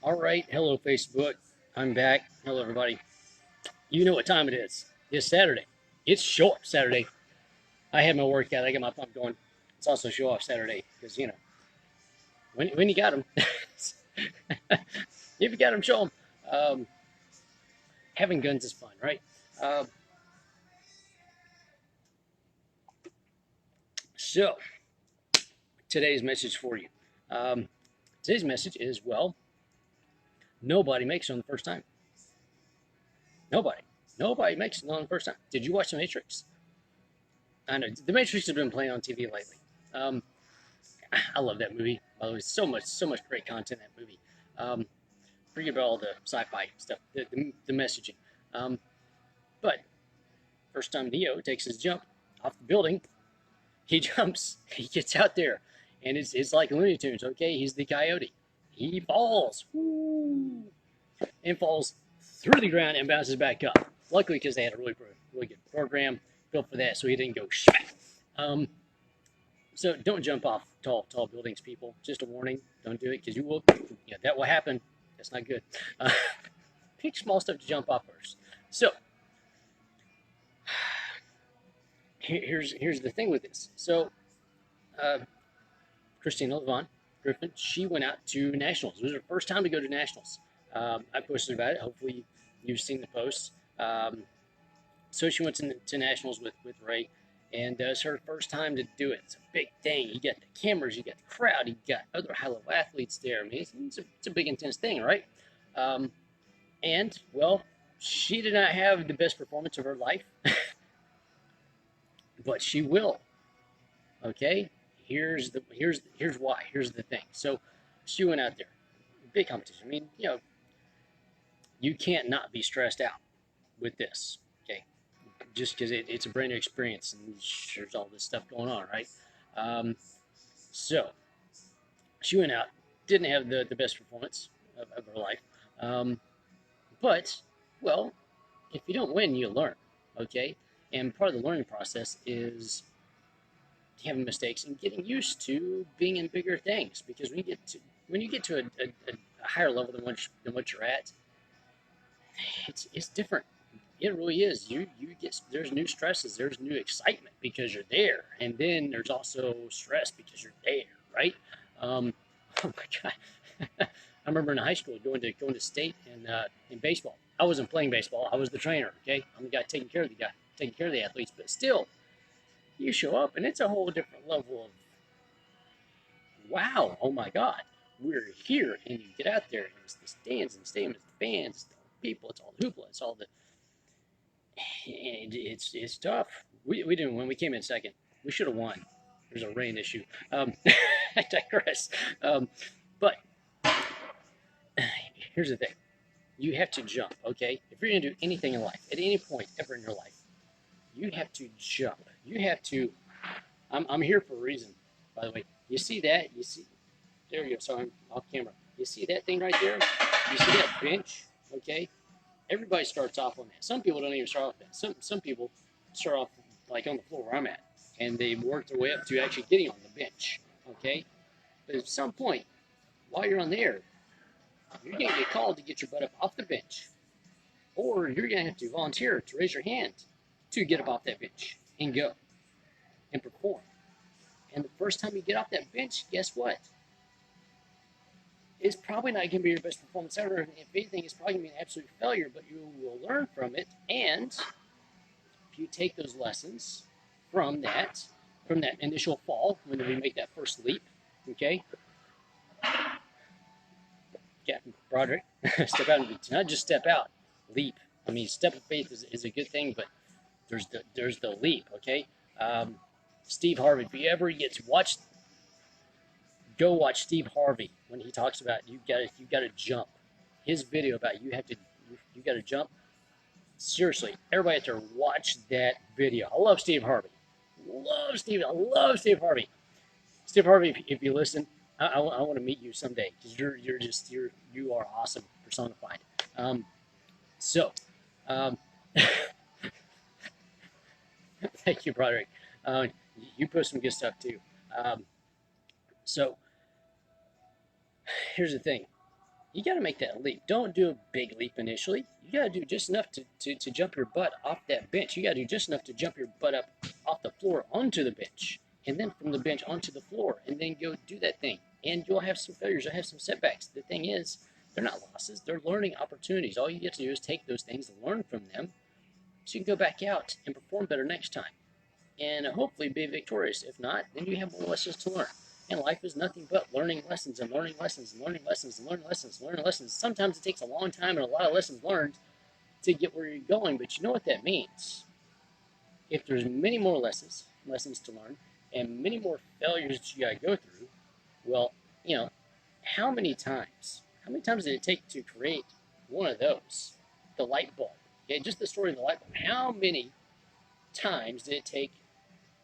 All right, hello Facebook. I'm back. Hello everybody. You know what time it is. It's Saturday. It's show off Saturday. I had my workout. I got my pump going. It's also show off Saturday because when you got them, if you got them, show them. Um, having guns is fun, right? Uh, so today's message for you. Um, today's message is nobody makes it on the first time. Nobody. Nobody makes it on the first time. Did you watch The Matrix? I know The Matrix has been playing on TV lately. Um, I love that movie. By the way, so much great content in that movie. Um, Forget about all the sci-fi stuff, the messaging. Um, but first time Neo takes his jump off the building, he jumps, he gets out there, and it's like Looney Tunes. Okay, he's the coyote. He falls, woo, and falls through the ground and bounces back up. Luckily, because they had a really good program built for that, so he didn't go smack. Um, So don't jump off tall buildings, people. Just a warning. Don't do it because you will. Yeah, that will happen. That's not good. Uh, Pick small stuff to jump off first. So here's the thing with this. So uh, Christina Levon Griffin, she went out to nationals. It was her first time to go to nationals. I posted about it. Hopefully you've seen the posts. So she went to nationals with Ray, and it's her first time to do it. It's a big thing. You got the cameras, you got the crowd, you got other high-level athletes there. I mean, it's a big, intense thing, right? Um, and well, she did not have the best performance of her life, but she will. Okay, here's why. Here's the thing. So she went out there, big competition. I mean, you can't not be stressed out with this. Okay, just because it's a brand new experience and there's all this stuff going on, right? Um, so she went out, didn't have the best performance of her life, um, but well, if you don't win, you learn, okay? And part of the learning process is having mistakes and getting used to being in bigger things because when you get to a higher level than what you're at, it's different. It really is. You get there's new stresses, there's new excitement because you're there, and then there's also stress because you're there, right? Um, oh my god, I remember in high school going to state in baseball. I wasn't playing baseball. I was the trainer. Okay, I'm the guy taking care of the athletes. But still, you show up, and it's a whole different level of wow. Oh my god, we're here, and you get out there, and it's the stands and stadiums, it's the fans, it's the people, it's all the hoopla, it's all the it's tough. We didn't win. We came in second. We should have won. There's a rain issue. I digress. But here's the thing: you have to jump. Okay, if you're gonna do anything in life, at any point ever in your life, you have to jump. You have to. I'm here for a reason. By the way, you see that? You see? There you go. So I'm off camera. You see that thing right there? You see that bench? Okay, everybody starts off on that. Some people don't even start off that. Some people start off like on the floor where I'm at, and they work their way up to actually getting on the bench. Okay, but at some point, while you're on there, you're gonna get called to get your butt up off the bench, or you're gonna have to volunteer to raise your hand to get up off that bench and go and perform. And the first time you get off that bench, guess what? It's probably not going to be your best performance ever. If anything, it's probably going to be an absolute failure, but you will learn from it. And if you take those lessons from that initial fall, when we make that first leap, okay? Captain Broderick, step out, and not just step out, leap. I mean, step of faith is a good thing, but there's the leap, okay? Steve Harvey, if you ever get to go watch Steve Harvey when he talks about you got to jump. His video about you got to jump. Seriously, everybody out there watch that video. I love Steve Harvey. I love Steve Harvey. Steve Harvey, if you listen, I want to meet you someday because you are awesome personified. So, um, thank you, Broderick. You post some good stuff too. So here's the thing. You got to make that leap. Don't do a big leap initially. You got to do just enough to jump your butt off that bench. You got to do just enough to jump your butt up off the floor onto the bench, and then from the bench onto the floor, and then go do that thing. And you'll have some failures. You'll have some setbacks. The thing is, they're not losses. They're learning opportunities. All you get to do is take those things and learn from them so you can go back out and perform better next time and hopefully be victorious. If not, then you have more lessons to learn. And life is nothing but learning lessons and learning lessons and learning lessons and learning lessons and learning lessons. Sometimes it takes a long time and a lot of lessons learned to get where you're going, but you know what that means. If there's many more lessons to learn, and many more failures that you got to go through, well, how many times did it take to create one of those? The light bulb. Okay, just the story of the light bulb. How many times did it take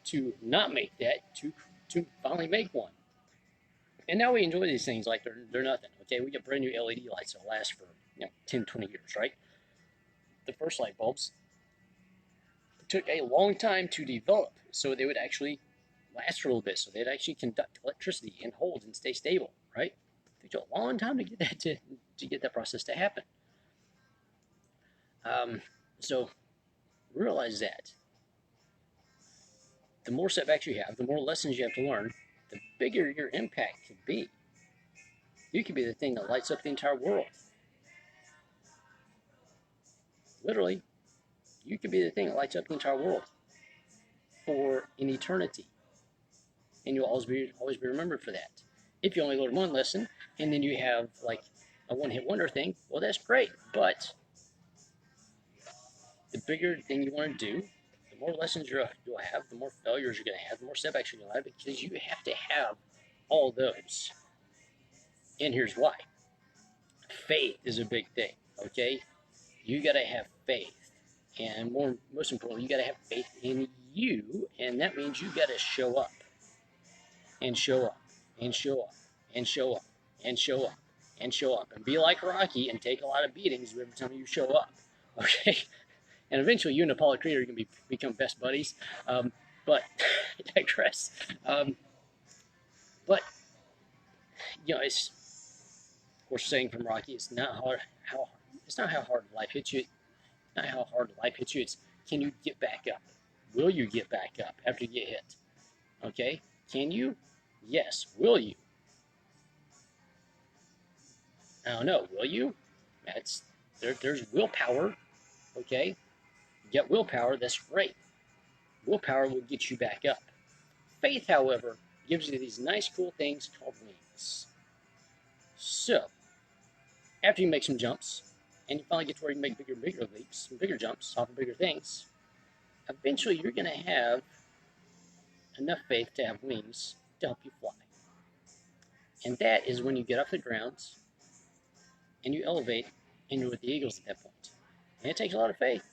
to not make that to finally make one? And now we enjoy these things like they're nothing. Okay, we get brand new LED lights that'll last for 10, 20 years, right? The first light bulbs took a long time to develop, so they would actually last for a little bit, so they'd actually conduct electricity and hold and stay stable, right? It took a long time to get that to get that process to happen. So realize that the more setbacks you have, the more lessons you have to learn, the bigger your impact could be. You could be the thing that lights up the entire world. Literally, you could be the thing that lights up the entire world for an eternity. And you'll always be remembered for that. If you only learn one lesson and then you have like a one-hit wonder thing, well, that's great. But the bigger thing you want to do, the more lessons you'll have, the more failures you're going to have, the more setbacks you're going to have, because you have to have all those. And here's why. Faith is a big thing, okay? You got to have faith. And most importantly, you got to have faith in you, and that means you got to show up. And show up, and show up, and show up, and show up, and show up. And be like Rocky and take a lot of beatings every time you show up, okay? And eventually you and Apollo Creed are going to become best buddies. But I digress. But, it's, of course, saying from Rocky, it's not how hard life hits you. Not how hard life hits you. It's, can you get back up? Will you get back up after you get hit? Okay? Can you? Yes. Will you? I don't know. Will you? There's willpower. Okay? You get willpower. That's great. Willpower will get you back up. Faith, however, gives you these nice, cool things called wings. So, after you make some jumps, and you finally get to where you make bigger leaps, bigger jumps off of bigger things, eventually you're going to have enough faith to have wings to help you fly. And that is when you get off the ground and you elevate and you're with the eagles at that point. And it takes a lot of faith.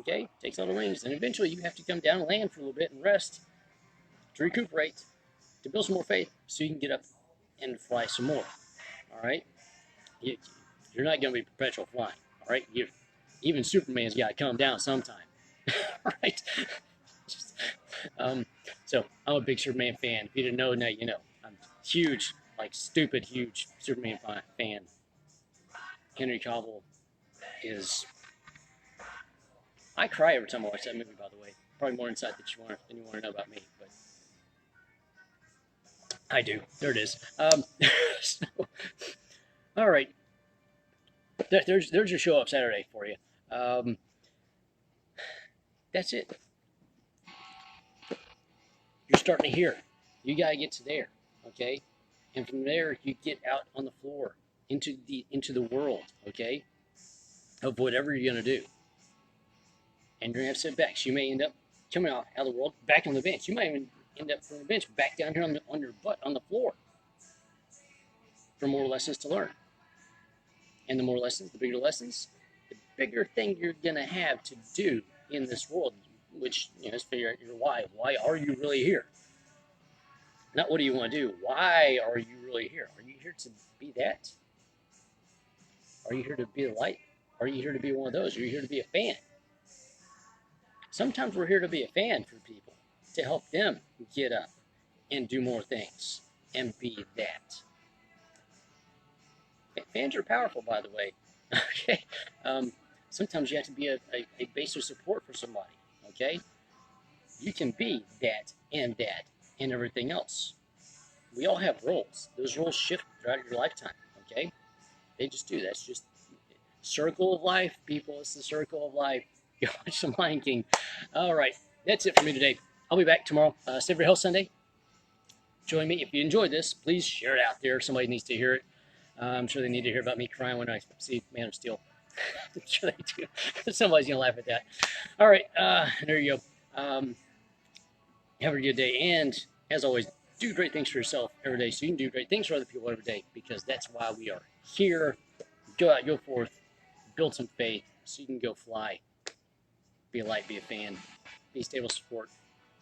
Okay? It takes a lot of wings. And eventually you have to come down and land for a little bit and rest to recuperate, to build some more faith so you can get up and fly some more. All right? You're not going to be perpetual flying. All right? Even Superman's got to come down sometime. All right? So I'm a big Superman fan. If you didn't know, now you know. I'm huge, stupid huge Superman fan. Henry Cavill is. I cry every time I watch that movie. By the way, probably more insight than you want to know about me, but I do. There it is. So, all right. There's your show up Saturday for you. That's it. You're starting to hear. You gotta get to there, okay? And from there, you get out on the floor into the world, okay, of whatever you're gonna do. And you're gonna have setbacks. You may end up coming out of the world back on the bench. You might even end up from the bench back down here on your butt on the floor for more lessons to learn. And the more lessons, the bigger lessons, the bigger thing you're gonna have to do in this world. Which, is figure out your why. Why are you really here? Not what do you want to do. Why are you really here? Are you here to be that? Are you here to be the light? Are you here to be one of those? Are you here to be a fan? Sometimes we're here to be a fan for people, to help them get up and do more things and be that. Fans are powerful, by the way. Okay. Um, Sometimes you have to be a base of support for somebody. Okay. You can be that and everything else. We all have roles. Those roles shift throughout your lifetime. Okay. They just do. That's just circle of life, people. It's the circle of life. You watch some Lion King. All right. That's it for me today. I'll be back tomorrow. Save Your Health Sunday. Join me. If you enjoyed this, please share it out there. Somebody needs to hear it. I'm sure they need to hear about me crying when I see Man of Steel. I'm sure they do. Somebody's going to laugh at that. All right. There you go. Have a good day. And as always, do great things for yourself every day so you can do great things for other people every day, because that's why we are here. Go out, go forth, build some faith so you can go fly. Be a light, be a fan, be a stable support.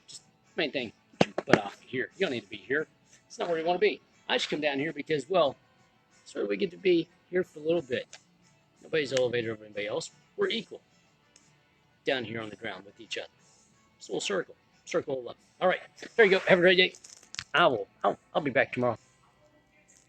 Just main thing, get your butt off here. You don't need to be here. It's not where you want to be. I just come down here because, well, it's where we get to be here for a little bit. Nobody's elevated over anybody else. We're equal down here on the ground with each other. It's a little circle of love. All right, there you go. Have a great day. I'll be back tomorrow.